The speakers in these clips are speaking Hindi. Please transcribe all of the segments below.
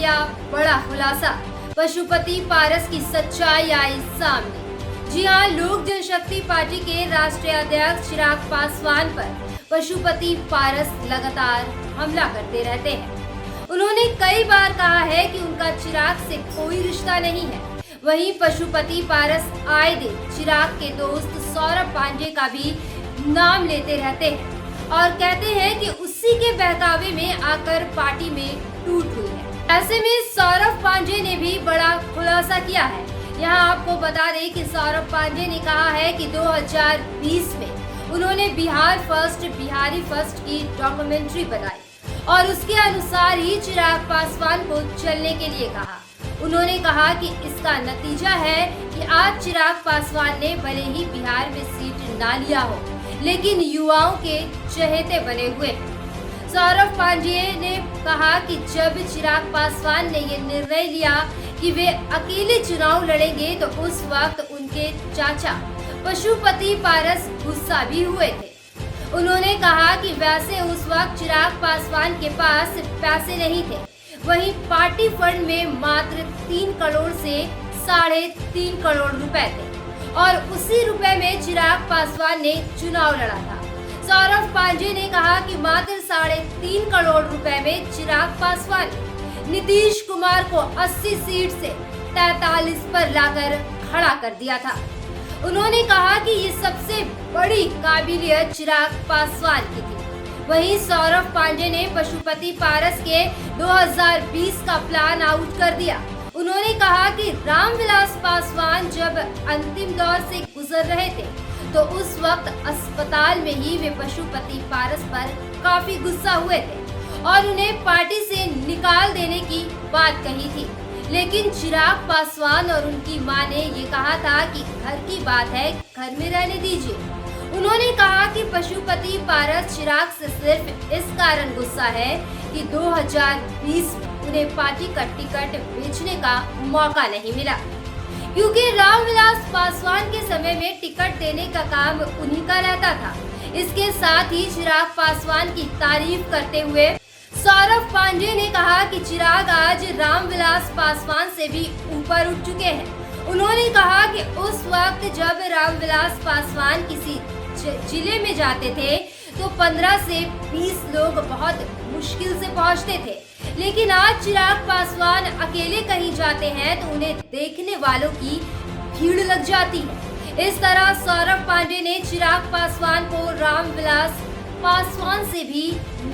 किया बड़ा खुलासा, पशुपति पारस की सच्चाई आई सामने। जी हां, लोक जनशक्ति पार्टी के राष्ट्रीय अध्यक्ष चिराग पासवान पर पशुपति पारस लगातार हमला करते रहते हैं। उन्होंने कई बार कहा है कि उनका चिराग से कोई रिश्ता नहीं है। वहीं पशुपति पारस आए दिन चिराग के दोस्त सौरभ पांडे का भी नाम लेते रहते हैं और कहते हैं कि उसी के बहकावे में आकर पार्टी में टूट हुई है। ऐसे में सौरभ पांडे ने भी बड़ा खुलासा किया है। यहाँ आपको बता दें कि सौरभ पांडे ने कहा है कि 2020 में उन्होंने बिहार फर्स्ट बिहारी फर्स्ट की डॉक्यूमेंट्री बनाई और उसके अनुसार ही चिराग पासवान को चलने के लिए कहा। उन्होंने कहा कि इसका नतीजा है कि आज चिराग पासवान ने भले ही बिहार में सीट ना लिया हो, लेकिन युवाओं के चहेते बने हुए हैं। सौरभ पांडे ने कहा कि जब चिराग पासवान ने ये निर्णय लिया कि वे अकेले चुनाव लड़ेंगे तो उस वक्त उनके चाचा पशुपति पारस गुस्सा भी हुए थे। उन्होंने कहा कि वैसे उस वक्त चिराग पासवान के पास पैसे नहीं थे, वहीं पार्टी फंड में मात्र 3 करोड़ से 3.5 करोड़ रुपए थे और उसी रुपए में चिराग पासवान ने चुनाव लड़ा था। सौरभ पांडे ने कहा कि मात्र 3.5 करोड़ रुपए में चिराग पासवान नीतीश कुमार को 80 सीट से 43 पर लाकर खड़ा कर दिया था। उन्होंने कहा कि ये सबसे बड़ी काबिलियत चिराग पासवान की थी। वहीं सौरभ पांडे ने पशुपति पारस के 2020 का प्लान आउट कर दिया। उन्होंने कहा कि रामविलास पासवान जब अंतिम दौर से गुजर रहे थे तो उस वक्त अस्पताल में ही वे पशुपति पारस पर काफी गुस्सा हुए थे और उन्हें पार्टी से निकाल देने की बात कही थी। लेकिन चिराग पासवान और उनकी मां ने ये कहा था कि घर की बात है, घर में रहने दीजिए। उन्होंने कहा कि पशुपति पारस चिराग से सिर्फ इस कारण गुस्सा है कि 2020 में उन्हें पार्टी का टिकट बेचने का मौका नहीं मिला, क्योंकि रामविलास पासवान के समय में टिकट देने का काम उन्हीं का रहता था। इसके साथ ही चिराग पासवान की तारीफ करते हुए सौरभ पांडे ने कहा कि चिराग आज रामविलास पासवान से भी ऊपर उठ चुके हैं। उन्होंने कहा कि उस वक्त जब रामविलास पासवान किसी जिले में जाते थे तो 15 से 20 लोग बहुत मुश्किल से पहुंचते थे, लेकिन आज चिराग पासवान अकेले कहीं जाते हैं तो उन्हें देखने वालों की भीड़ लग जाती है। इस तरह सौरभ पांडे ने चिराग पासवान को रामविलास पासवान से भी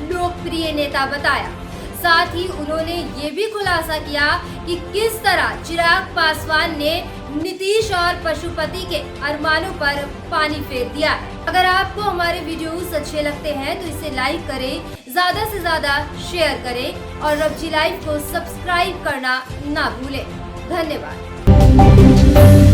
लोकप्रिय नेता बताया। साथ ही उन्होंने ये भी खुलासा किया कि किस तरह चिराग पासवान ने नीतीश और पशुपति के अरमानों पर पानी फेर दिया है। अगर आपको हमारे वीडियोस अच्छे लगते हैं तो इसे लाइक करें, ज्यादा से ज्यादा शेयर करें और रबजी लाइव को सब्सक्राइब करना ना भूलें। धन्यवाद।